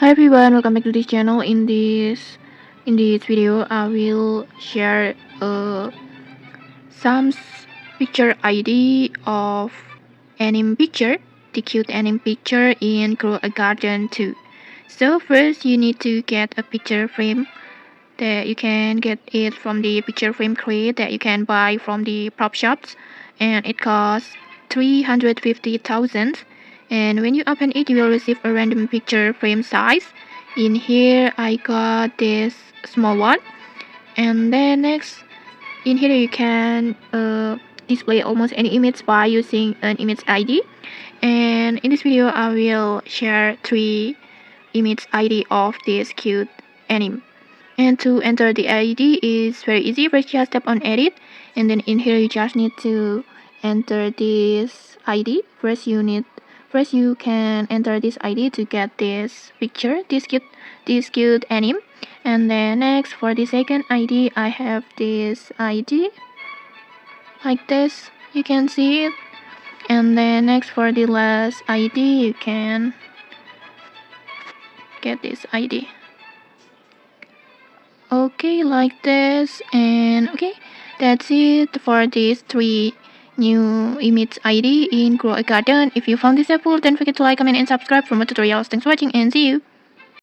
Hi everyone, welcome back to this channel. In this video, I will share some picture ID of anime picture, the cute anime picture in Grow a Garden too. So first, you need to get a picture frame that you can get it from the picture frame crate that you can buy from the prop shops, and it costs 350,000. And when you open it, you will receive a random picture frame size. In here, I got this small one, and then next in here you can display almost any image by using an image ID. And in this video, I will share 3 image ID of this cute anime. And to enter the ID is very easy. First, just tap on edit, and then in here you just need to enter this ID. First you can enter this ID to get this picture, this cute anime. And then next, for the second ID, I have this ID like this. You can see it. And then next, for the last ID, you can get this ID. Okay, like this. And okay, that's it for these 3 new image ID in Grow a Garden. If you found this helpful, don't forget to like, comment, and subscribe for more tutorials. Thanks for watching, and see you.